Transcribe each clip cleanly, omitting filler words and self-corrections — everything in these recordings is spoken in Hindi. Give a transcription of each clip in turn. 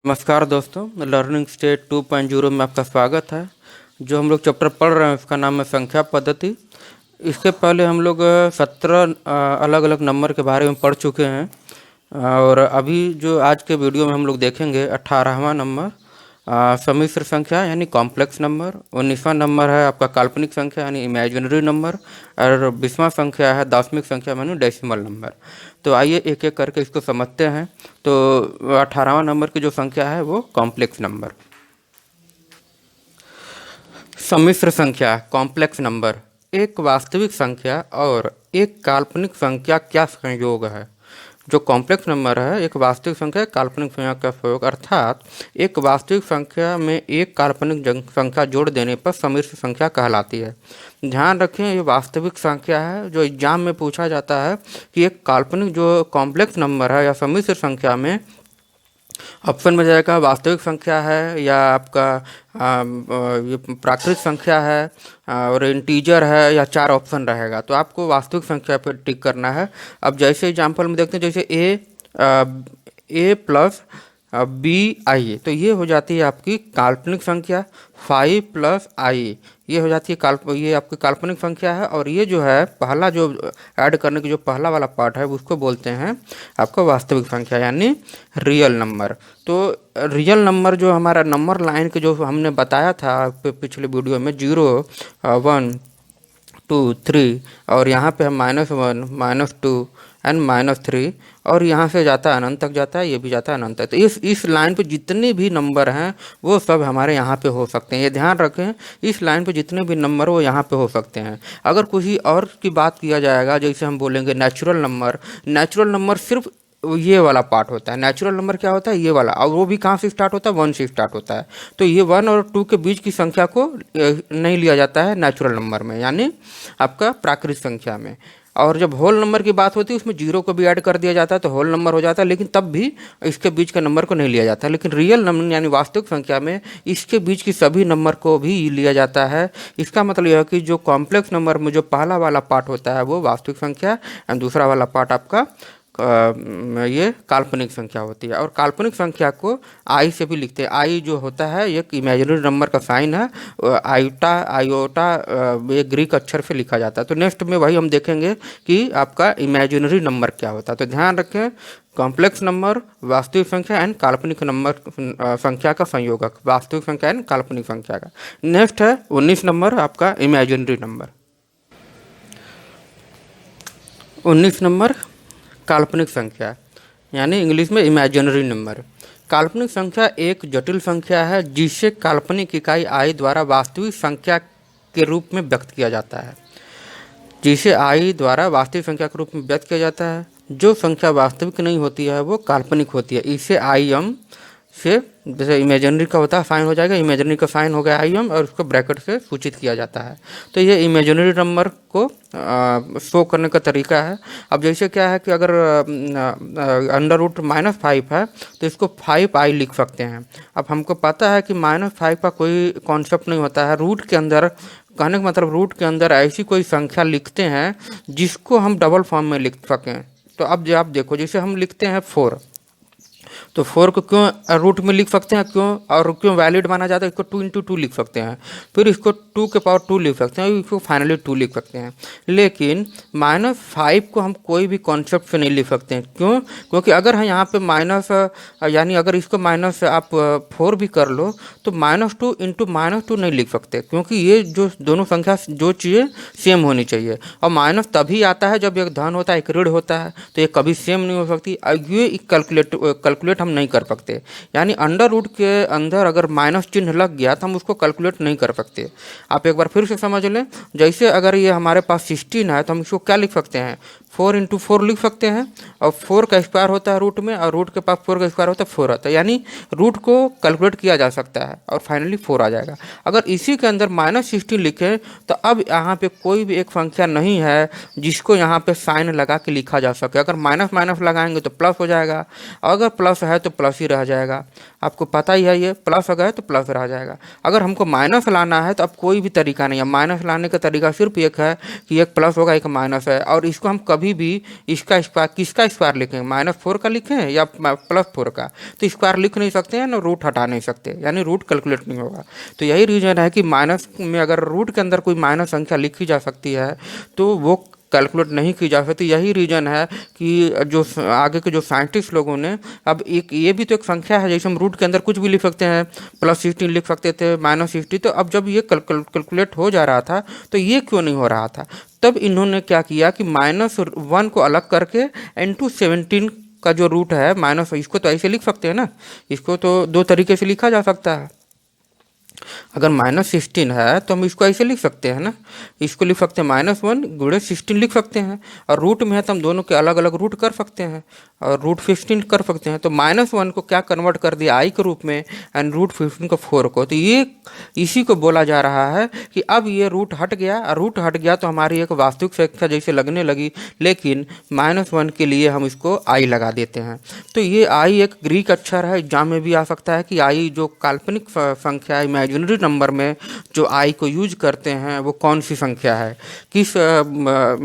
नमस्कार दोस्तों, लर्निंग स्टेट 2.0 में आपका स्वागत है। जो हम लोग चैप्टर पढ़ रहे हैं उसका नाम है संख्या पद्धति। इसके पहले हम लोग 17 अलग अलग नंबर के बारे में पढ़ चुके हैं और अभी जो आज के वीडियो में हम लोग देखेंगे 18वां नंबर सम्मिश्र संख्या यानी कॉम्प्लेक्स नंबर। 19वां नंबर है आपका काल्पनिक संख्या यानी इमेजिनरी नंबर और 20वां संख्या है दशमिक संख्या यानी डेसिमल नंबर। तो आइए एक एक करके इसको समझते हैं। तो 18वां नंबर की जो संख्या है वो कॉम्प्लेक्स नंबर। सम्मिश्र संख्या कॉम्प्लेक्स नंबर एक वास्तविक संख्या और एक काल्पनिक संख्या क्या संयोग है। जो कॉम्प्लेक्स नंबर है एक वास्तविक संख्या काल्पनिक संख्या का संयोग, अर्थात एक वास्तविक संख्या में एक काल्पनिक संख्या जोड़ देने पर सम्मिश्र संख्या कहलाती है। ध्यान रखें ये वास्तविक संख्या है। जो एग्जाम में पूछा जाता है कि एक काल्पनिक जो कॉम्प्लेक्स नंबर है या सम्मिश्र संख्या में ऑप्शन में जाएगा वास्तविक संख्या है या आपका ये प्राकृतिक संख्या है और इंटीजर है या चार ऑप्शन रहेगा। तो आपको वास्तविक संख्या पर टिक करना है। अब जैसे एग्जांपल में देखते हैं, जैसे ए प्लस बी आई, तो ये हो जाती है आपकी काल्पनिक संख्या। 5 प्लस आई ये हो जाती है ये आपकी काल्पनिक संख्या है। और ये जो है पहला जो ऐड करने की जो पहला वाला पार्ट है उसको बोलते हैं आपका वास्तविक संख्या यानी रियल नंबर। तो रियल नंबर जो हमारा नंबर लाइन के जो हमने बताया था पिछले वीडियो में 0 1 2 3 और यहाँ पे है -1 -2 एंड -3 और यहाँ से जाता है अनंत तक जाता है, ये भी जाता है अनंत तक। तो इस लाइन पे जितने भी नंबर हैं वो सब हमारे यहाँ पे हो सकते हैं। ये ध्यान रखें, इस लाइन पे जितने भी नंबर वो यहाँ पे हो सकते हैं। अगर किसी और की बात किया जाएगा, जैसे हम बोलेंगे नेचुरल नंबर सिर्फ ये वाला पार्ट होता है। नेचुरल नंबर क्या होता है, ये वाला, और वो भी कहाँ से स्टार्ट होता है, 1 से स्टार्ट होता है। तो ये 1 और 2 के बीच की संख्या को नहीं लिया जाता है नेचुरल नंबर में, यानी आपका प्राकृतिक संख्या में। और जब होल नंबर की बात होती है उसमें 0 को भी ऐड कर दिया जाता है तो होल नंबर हो जाता है, लेकिन तब भी इसके बीच के नंबर को नहीं लिया जाता। लेकिन रियल नंबर यानी वास्तविक संख्या में इसके बीच की सभी नंबर को भी लिया जाता है। इसका मतलब यह है कि जो कॉम्प्लेक्स नंबर में जो पहला वाला पार्ट होता है वो वास्तविक संख्या और दूसरा वाला पार्ट आपका ये काल्पनिक संख्या होती है। और काल्पनिक संख्या को आई से भी लिखते हैं। आई जो होता है एक इमेजिनरी नंबर का साइन है, आयोटा ये ग्रीक अक्षर से लिखा जाता है। तो नेक्स्ट में वही हम देखेंगे कि आपका इमेजिनरी नंबर क्या होता है। तो ध्यान रखें, कॉम्प्लेक्स नंबर, वास्तविक संख्या एंड काल्पनिक नंबर संख्या का संयोजक, वास्तविक संख्या एंड काल्पनिक संख्या का। नेक्स्ट है 19 नंबर आपका इमेजिनरी नंबर। 19 नंबर काल्पनिक संख्या यानी इंग्लिश में इमेजिनरी नंबर। काल्पनिक संख्या एक जटिल संख्या है जिसे काल्पनिक इकाई आई द्वारा वास्तविक संख्या के रूप में व्यक्त किया जाता है। जिसे आई द्वारा वास्तविक संख्या के रूप में व्यक्त किया जाता है। जो संख्या वास्तविक नहीं होती है वो काल्पनिक होती है। इसे आई एम से, जैसे इमेजिनरी का होता है साइन हो जाएगा, इमेजिनरी का साइन हो गया आई एम और उसको ब्रैकेट से सूचित किया जाता है। तो ये इमेजिनरी नंबर को शो करने का तरीका है। अब जैसे क्या है कि अगर √-5 है तो इसको 5i लिख सकते हैं। अब हमको पता है कि -5 का कोई कॉन्सेप्ट नहीं होता है। रूट के अंदर, कहने का मतलब रूट के अंदर ऐसी कोई संख्या लिखते हैं जिसको हम डबल फॉर्म में लिख सकें। तो अब आप देखो, जैसे हम लिखते हैं 4, तो 4 को क्यों रूट में लिख सकते हैं, क्यों और क्यों वैलिड माना जाता है, इसको 2 × 2 लिख सकते हैं, फिर इसको 2 के पावर 2 लिख सकते हैं, इसको फाइनली 2 लिख सकते हैं। लेकिन -5 को हम कोई भी कॉन्सेप्ट से नहीं लिख सकते हैं। क्यों? क्योंकि अगर हम यहाँ पे माइनस यानी अगर इसको माइनस आप 4 भी कर लो तो -2 × -2 नहीं लिख सकते, क्योंकि ये जो दोनों संख्या जो चीज़ें सेम होनी चाहिए। और माइनस तभी आता है जब एक धन होता है एक ऋण होता है, तो ये कभी सेम नहीं हो सकती। ये कैलकुलेट हम नहीं कर सकते। यानी अंडर रूट के अंदर अगर माइनस चिन्ह लग गया तो हम उसको कैलकुलेट नहीं कर सकते। आप एक बार फिर से समझ लें, जैसे अगर ये हमारे पास 16 है तो हम इसको क्या लिख सकते हैं, 4 × 4 लिख सकते हैं। और 4 का स्क्वायर होता है रूट में, और रूट के पास 4 का स्क्वायर होता है 4 आता है, यानी रूट को कैलकुलेट किया जा सकता है और फाइनली 4 आ जाएगा। अगर इसी के अंदर -16 लिखें तो अब यहाँ पे कोई भी एक संख्या नहीं है जिसको यहाँ पे साइन लगा के लिखा जा सके। अगर माइनस माइनस लगाएंगे तो प्लस हो जाएगा, अगर प्लस है तो प्लस ही रह जाएगा। आपको पता ही है ये प्लस अगर है तो प्लस रह जाएगा। अगर हमको माइनस लाना है तो अब कोई भी तरीका नहीं है। माइनस लाने का तरीका सिर्फ एक है कि एक प्लस होगा एक माइनस है, और इसको हम कभी कभी भी इसका स्क्वायर किसका स्क्वायर लिखें, -4 का लिखें या +4 का, तो स्क्वायर लिख नहीं सकते हैं ना, रूट हटा नहीं सकते, यानी रूट कैलकुलेट नहीं होगा। तो यही रीज़न है कि माइनस में अगर रूट के अंदर कोई माइनस संख्या लिखी जा सकती है तो वो कैलकुलेट नहीं की जा सकती। यही रीज़न है कि जो आगे के जो साइंटिस्ट लोगों ने, अब एक ये भी तो एक संख्या है, जैसे हम रूट के अंदर कुछ भी लिख सकते हैं, +16 लिख सकते थे, -60, तो अब जब ये कैलकुलेट हो जा रहा था तो ये क्यों नहीं हो रहा था? तब इन्होंने क्या किया कि -1 को अलग करके n2 17 का जो रूट है माइनस, इसको तो ऐसे लिख सकते हैं ना, इसको तो दो तरीके से लिखा जा सकता है। अगर -16 है तो हम इसको ऐसे लिख सकते हैं ना, इसको लिख सकते हैं -1 गुणे 16 लिख सकते हैं, और रूट में है तो हम दोनों के अलग अलग रूट कर सकते हैं और रूट 15 कर सकते हैं। तो -1 को क्या कन्वर्ट कर दिया आई के रूप में, एंड रूट 15 को 4 को, तो ये इसी को बोला जा रहा है कि अब ये रूट हट गया, और रूट हट गया तो हमारी एक वास्तविक संख्या जैसे लगने लगी, लेकिन -1 के लिए हम इसको आई लगा देते हैं। तो ये आई एक ग्रीक अक्षर है, एग्जाम में भी आ सकता है कि आई जो काल्पनिक संख्या इमेजिनरी नंबर में जो आई को यूज करते हैं वो कौन सी संख्या है, किस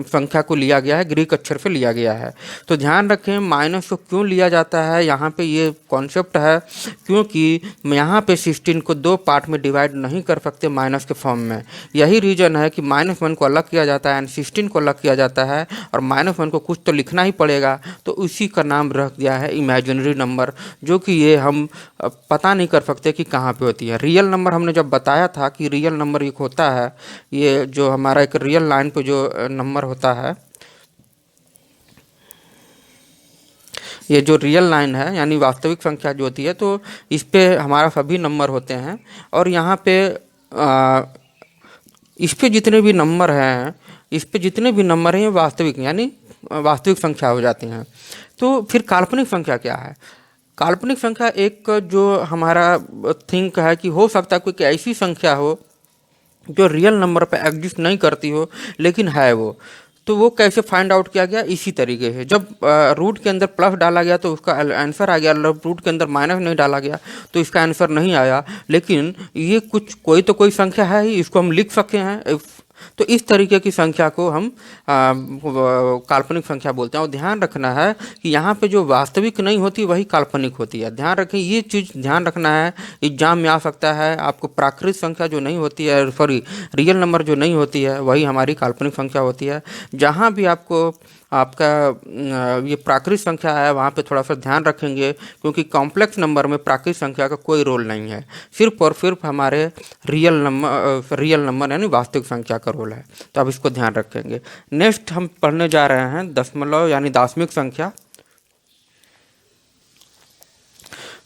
संख्या को लिया गया है, ग्रीक अक्षर से लिया गया है। तो ध्यान रखें माइनस को क्यों लिया जाता है, यहाँ पे ये कॉन्सेप्ट है क्योंकि यहाँ पे 16 को दो पार्ट में डिवाइड नहीं कर सकते माइनस के फॉर्म में। यही रीज़न है कि -1 को अलग किया जाता है एंड 16 को अलग किया जाता है, और -1 को कुछ तो लिखना ही पड़ेगा, तो उसी का नाम रख दिया है इमेजिनरी नंबर, जो कि ये हम पता नहीं कर सकते कि कहाँ पे होती है। रियल नंबर हमने जब बताया था कि रियल नंबर एक होता है, ये जो हमारा एक रियल लाइन पे जो नंबर होता है, ये जो रियल लाइन है यानी वास्तविक संख्या जो होती है, तो इस पे हमारा सभी नंबर होते हैं, और यहाँ पे इस पे जितने भी नंबर हैं, इस पे जितने भी नंबर हैं ये वास्तविक यानी वास्तविक संख्या हो जाती हैं। तो फिर काल्पनिक संख्या क्या है? काल्पनिक संख्या एक जो हमारा थिंक है कि हो सकता है कोई ऐसी संख्या हो जो रियल नंबर पे एग्जिस्ट नहीं करती हो लेकिन है वो। तो वो कैसे फाइंड आउट किया गया? इसी तरीके से, जब रूट के अंदर प्लस डाला गया तो उसका आंसर आ गया, रूट के अंदर माइनस नहीं डाला गया तो इसका आंसर नहीं आया, लेकिन ये कुछ कोई तो कोई संख्या है ही, इसको हम लिख सकते हैं। तो इस तरीके की संख्या को हम काल्पनिक संख्या बोलते हैं। और ध्यान रखना है कि यहाँ पे जो वास्तविक नहीं होती वही काल्पनिक होती है। ध्यान रखें, ये चीज़ ध्यान रखना है, एग्जाम में आ सकता है आपको। प्राकृतिक संख्या जो नहीं होती है, सॉरी रियल नंबर जो नहीं होती है वही हमारी काल्पनिक संख्या होती है। जहाँ भी आपको आपका ये प्राकृतिक संख्या है वहाँ पे थोड़ा सा ध्यान रखेंगे, क्योंकि कॉम्प्लेक्स नंबर में प्राकृतिक संख्या का कोई रोल नहीं है, सिर्फ और सिर्फ हमारे रियल नंबर यानी वास्तविक संख्या का रोल है। तो आप इसको ध्यान रखेंगे। नेक्स्ट हम पढ़ने जा रहे हैं दशमलव यानी दशमिक संख्या।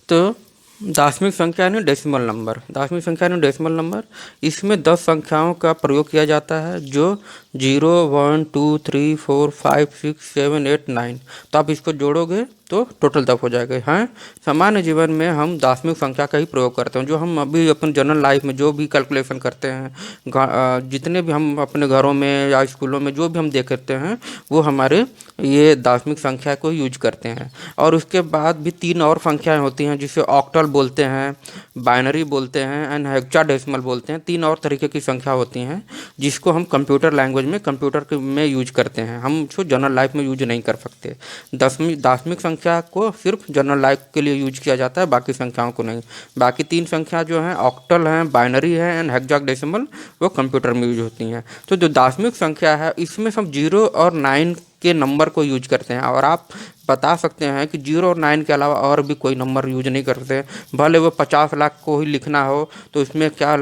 तो दशमिक संख्या यानी डेसिमल नंबर, दशमिक संख्या यानी डेसिमल नंबर, इसमें 10 संख्याओं का प्रयोग किया जाता है जो 0, 1, 2, 3, 4, 5, 6, 7, 8, 9। तो आप इसको जोड़ोगे तो टोटल 10 हो जाएगा। हाँ, सामान्य जीवन में हम दशमिक संख्या का ही प्रयोग करते हैं। जो हम अभी अपन जनरल लाइफ में जो भी कैलकुलेशन करते हैं, जितने भी हम अपने घरों में या स्कूलों में जो भी हम देखते हैं, वो हमारे ये दशमिक संख्या को यूज करते हैं। और उसके बाद भी 3 और संख्याएं होती हैं जिसे ऑक्टल बोलते हैं, बाइनरी बोलते हैं एंड हेक्साडेसिमल बोलते हैं। 3 और तरीके की संख्या होती हैं जिसको हम कंप्यूटर लैंग्वेज में कंप्यूटर में यूज करते हैं, हम उसको जनरल लाइफ में यूज नहीं कर सकते। दशमिक संख्या को सिर्फ जनरल लाइफ के लिए यूज किया जाता है, बाकी संख्याओं को नहीं। बाकी 3 संख्या जो हैं ऑक्टल हैं, बाइनरी है एंड हेक्साडेसिमल, वो कंप्यूटर में यूज होती हैं। तो जो दशमिक संख्या है इसमें हम 0 और 9 के नंबर को यूज करते हैं, और आप बता सकते हैं कि 0 और 9 के अलावा और भी कोई नंबर यूज नहीं करते। भले वो 50 लाख को ही लिखना हो तो इसमें क्या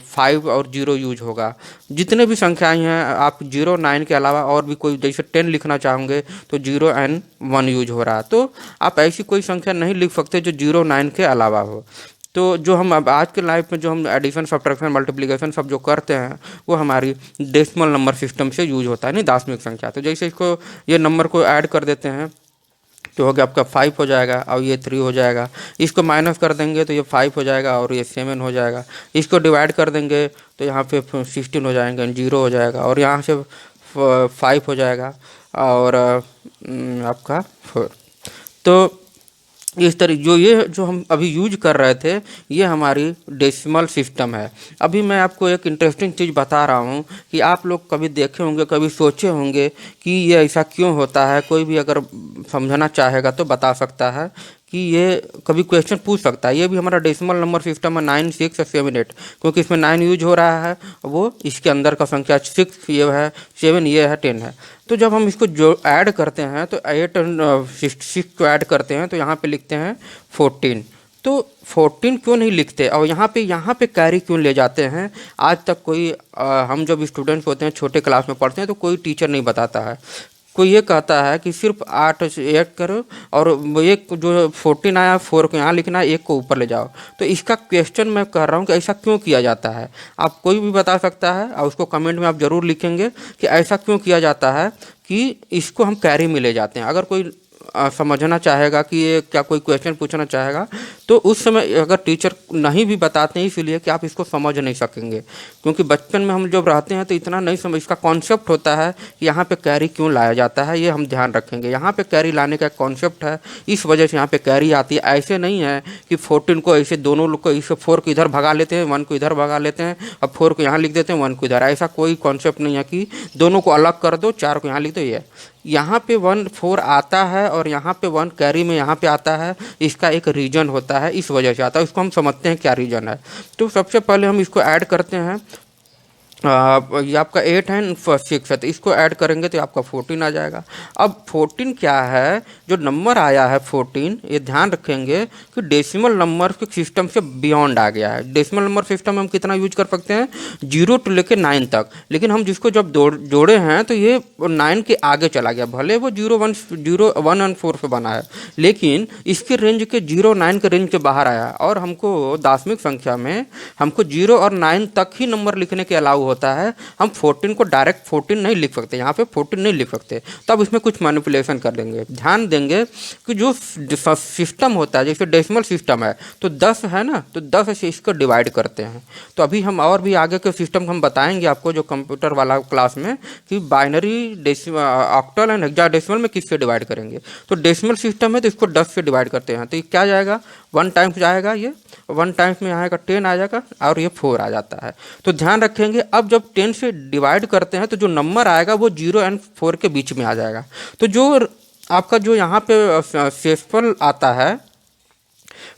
5 और 0 यूज होगा। जितने भी संख्याएं हैं आप 0 9 के अलावा और भी कोई, जैसे 10 लिखना चाहोगे तो 0 and 1 यूज हो रहा है। तो आप ऐसी कोई संख्या नहीं लिख सकते जो 0 9 के अलावा हो। तो जो हम अब आज के लाइफ में जो हम एडिशन, सब्ट्रैक्शन, मल्टीप्लिकेशन सब जो करते हैं वो हमारी डेसिमल नंबर सिस्टम से यूज होता है, नहीं दशमिक संख्या। तो जैसे इसको ये नंबर को ऐड कर देते हैं तो हो गया आपका 5 हो जाएगा और ये 3 हो जाएगा। इसको माइनस कर देंगे तो ये 5 हो जाएगा और ये 7 हो जाएगा। इसको डिवाइड कर देंगे तो यहाँ पे 16 हो जाएंगे, 0 हो जाएगा, और यहाँ से 5 हो जाएगा और आपका 4। तो इस तरह जो हम अभी यूज कर रहे थे, ये हमारी डेसिमल सिस्टम है। अभी मैं आपको एक इंटरेस्टिंग चीज़ बता रहा हूँ कि आप लोग कभी देखे होंगे, कभी सोचे होंगे कि ये ऐसा क्यों होता है। कोई भी अगर समझना चाहेगा तो बता सकता है कि ये कभी क्वेश्चन पूछ सकता है। ये भी हमारा डेसिमल नंबर सिस्टम है 9, 6 और 7, 8, क्योंकि इसमें 9 यूज हो रहा है, वो इसके अंदर का संख्या 6 ये है, 7 ये है, 10 है। तो जब हम इसको जो ऐड करते हैं तो 8 और 6 को ऐड करते हैं तो यहाँ पे लिखते हैं 14। तो 14 क्यों नहीं लिखते और यहाँ पे कैरी क्यों ले जाते हैं? आज तक कोई हम जब स्टूडेंट्स होते हैं, छोटे क्लास में पढ़ते हैं, तो कोई टीचर नहीं बताता है। कोई ये कहता है कि सिर्फ 8 से ऐड करो और वो एक जो 14 आया 4 को यहाँ लिखना है, 1 को ऊपर ले जाओ। तो इसका क्वेश्चन मैं कर रहा हूँ कि ऐसा क्यों किया जाता है। आप कोई भी बता सकता है और उसको कमेंट में आप ज़रूर लिखेंगे कि ऐसा क्यों किया जाता है कि इसको हम कैरी में ले जाते हैं। अगर कोई समझना चाहेगा कि ये क्या कोई क्वेश्चन पूछना चाहेगा तो उस समय अगर टीचर नहीं भी बताते हैं, इसलिए कि आप इसको समझ नहीं सकेंगे, क्योंकि बचपन में हम जब रहते हैं तो इतना नहीं समझ, इसका कॉन्सेप्ट होता है कि यहाँ पे कैरी क्यों लाया जाता है, ये हम ध्यान रखेंगे। यहाँ पे कैरी लाने का कॉन्सेप्ट है, इस वजह से यहाँ पे कैरी आती है। ऐसे नहीं है कि 14 को ऐसे दोनों लोग को इसे 4 को इधर भगा लेते हैं, 1 को इधर भगा लेते हैं और 4 को यहाँ लिख देते हैं, 1 को इधर। ऐसा कोई कॉन्सेप्ट नहीं है कि दोनों को अलग कर दो, 4 को यहाँ लिख दो। ये यहाँ पे 1 4 आता है और यहाँ पे 1 कैरी में यहाँ पे आता है। इसका एक रीजन होता है, इस वजह से आता है। इसको हम समझते हैं क्या रीजन है। तो सबसे पहले हम इसको ऐड करते हैं। ये आपका 8 है, 6 है, तो इसको ऐड करेंगे तो आपका 14 आ जाएगा। अब 14 क्या है, जो नंबर आया है 14, ये ध्यान रखेंगे कि डेसिमल नंबर के सिस्टम से बियॉन्ड आ गया है। डेसिमल नंबर सिस्टम में हम कितना यूज कर सकते हैं, 0 to लेके 9 तक, लेकिन हम जिसको जब जोड़े हैं तो ये 9 के आगे चला गया। भले वो 0 1 और 4 से बना है, लेकिन इसके रेंज के 0 9 के रेंज के बाहर आया। और हमको दशमिक संख्या में हमको 0 और 9 तक ही नंबर लिखने के अलाउ होता है। हम 14 को डायरेक्ट 14 नहीं लिख सकते, यहाँ पे 14 नहीं लिख सकते, तो अब इसमें कुछ मैनिपुलेशन कर देंगे। ध्यान देंगे कि जो सिस्टम होता है, जैसे डेसिमल सिस्टम है तो 10 है ना, तो 10 से इसको डिवाइड करते हैं। तो अभी हम और भी आगे के सिस्टम हम बताएंगे आपको जो कंप्यूटर वाला क्लास में, कि बाइनरी ऑक्टल एंड हेक्साडेसिमल में किससे डिवाइड करेंगे। तो डेसिमल सिस्टम है तो इसको 10 से डिवाइड करते हैं, तो ये क्या जाएगा, 1 टाइम्स जाएगा, ये 1 टाइम्स में आएगा 10 आ जाएगा और ये 4 आ जाता है। तो ध्यान रखेंगे, अब जब 10 से डिवाइड करते हैं तो जो नंबर आएगा वो 0 और 4 के बीच में आ जाएगा। तो जो आपका जो यहाँ पे शेषफल आता है,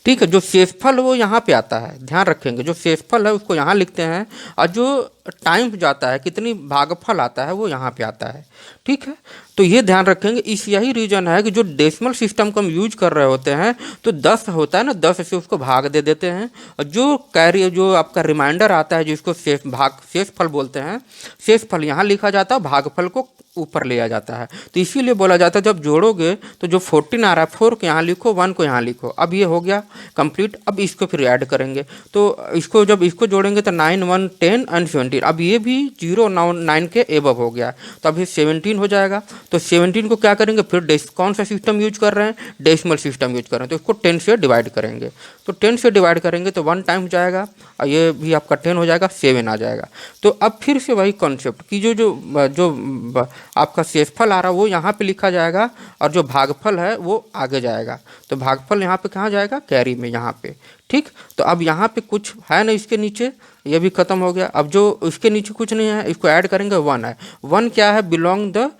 ठीक है, जो शेषफल वो यहाँ पे आता है। ध्यान रखेंगे, जो शेषफल है उसको यहाँ लिखते हैं और जो टाइम्स जाता है, कितनी भागफल आता है, वो यहाँ पे आता है। ठीक है, तो ये ध्यान रखेंगे। यही रीजन है कि जो डेसिमल सिस्टम को हम यूज कर रहे होते हैं तो 10 होता है ना, 10 से उसको भाग दे देते हैं और जो कैरी जो आपका रिमाइंडर आता है जिसको शेषफल बोलते हैं, शेषफल यहाँ लिखा जाता है, भागफल को ऊपर लिया जाता है। तो इसीलिए बोला जाता है जब जोड़ोगे तो जो 14 आ रहा है 4 को यहाँ लिखो, 1 को यहाँ लिखो। अब ये हो गया कंप्लीट। अब इसको फिर ऐड करेंगे तो इसको जब इसको जोड़ेंगे तो 9 1 10 एंड 17। अब ये भी 0 9 के एबव हो गया, तो अब ये 17 हो जाएगा। तो 17 को क्या करेंगे, फिर कौन सा सिस्टम यूज कर रहे हैं, डेसिमल सिस्टम यूज कर रहे हैं, तो इसको 10 से डिवाइड करेंगे। तो 10 से डिवाइड करेंगे तो 1 टाइम जाएगा और ये भी आपका 10 हो जाएगा, 7 आ जाएगा। तो अब फिर से वही कॉन्सेप्ट कि जो आपका शेषफल आ रहा है वो यहाँ पे लिखा जाएगा और जो भागफल है वो आगे जाएगा। तो भागफल यहाँ पे कहाँ जाएगा, कैरी में, यहाँ पे। ठीक, तो अब यहाँ पे कुछ है ना इसके नीचे, ये भी खत्म हो गया। अब जो इसके नीचे कुछ नहीं है, इसको ऐड करेंगे, 1 है। 1 क्या है, बिलोंग द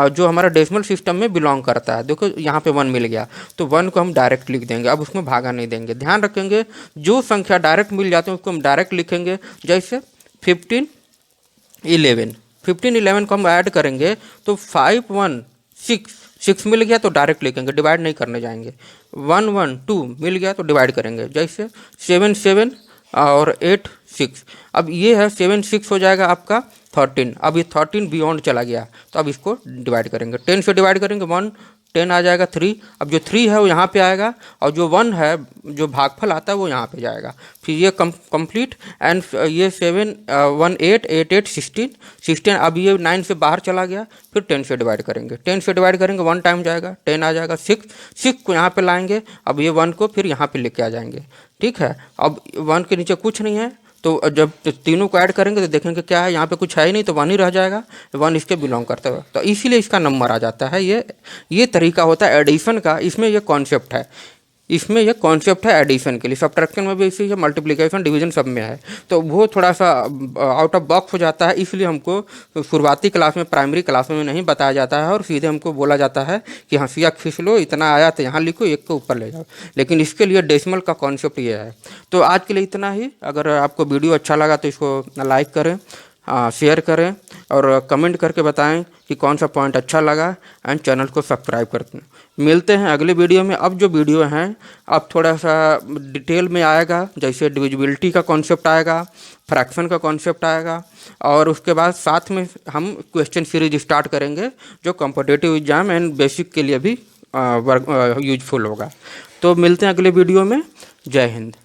जो हमारा डेसिमल सिस्टम में बिलोंग करता है। देखो यहाँ पे 1 मिल गया, तो 1 को हम डायरेक्ट लिख देंगे, अब उसमें भागा नहीं देंगे। ध्यान रखेंगे, जो संख्या डायरेक्ट मिल जाते हैं उसको हम डायरेक्ट लिखेंगे। जैसे 15 11 को हम ऐड करेंगे तो 5 1 6 मिल गया तो डायरेक्ट लिखेंगे, डिवाइड नहीं करने जाएंगे। 1 1 2 मिल गया तो डिवाइड करेंगे। जैसे 7 7 और 8 6। अब ये है 7 6 हो जाएगा आपका 13। अब ये 13 बियॉन्ड चला गया, तो अब इसको डिवाइड करेंगे, 10 से डिवाइड करेंगे, 1 10 आ जाएगा 3। अब जो 3 है वो यहाँ पे आएगा और जो 1 है जो भागफल आता है वो यहाँ पे जाएगा। फिर ये कंप्लीट एंड ये 7 1 8 8 8 16। अब ये 9 से बाहर चला गया, फिर 10 से डिवाइड करेंगे, 10 से डिवाइड करेंगे 1 टाइम जाएगा, 10 आ जाएगा। 6 को यहाँ पे लाएंगे, अब ये 1 को फिर यहाँ पे लेके आ जाएंगे। ठीक है, अब 1 के नीचे कुछ नहीं है, तो जब तीनों को ऐड करेंगे तो देखेंगे क्या है, यहाँ पे कुछ है ही नहीं, तो 1 ही रह जाएगा, 1 इसके बिलोंग करता है, तो इसीलिए इसका नंबर आ जाता है। ये तरीका होता है एडिशन का, इसमें ये कॉन्सेप्ट है। इसमें ये कॉन्सेप्ट है एडिशन के लिए, सब्ट्रैक्शन में भी इसी है, मल्टीप्लिकेशन डिवीजन सब में है। तो वो थोड़ा सा आउट ऑफ बॉक्स हो जाता है, इसलिए हमको शुरुआती क्लास में, प्राइमरी क्लास में नहीं बताया जाता है और सीधे हमको बोला जाता है कि हंसिया खींच लो, इतना आया तो यहाँ लिखो, एक को ऊपर ले जाओ। लेकिन इसके लिए डेसिमल का कॉन्सेप्ट ये है। तो आज के लिए इतना ही। अगर आपको वीडियो अच्छा लगा तो इसको लाइक करें, शेयर करें और कमेंट करके बताएं कि कौन सा पॉइंट अच्छा लगा, एंड चैनल को सब्सक्राइब करते। मिलते हैं अगले वीडियो में। अब जो वीडियो हैं अब थोड़ा सा डिटेल में आएगा, जैसे डिविजिबिलिटी का कॉन्सेप्ट आएगा, फ्रैक्शन का कॉन्सेप्ट आएगा, और उसके बाद साथ में हम क्वेश्चन सीरीज स्टार्ट करेंगे जो कॉम्पिटिटिव एग्जाम एंड बेसिक के लिए भी यूजफुल होगा। तो मिलते हैं अगले वीडियो में। जय हिंद।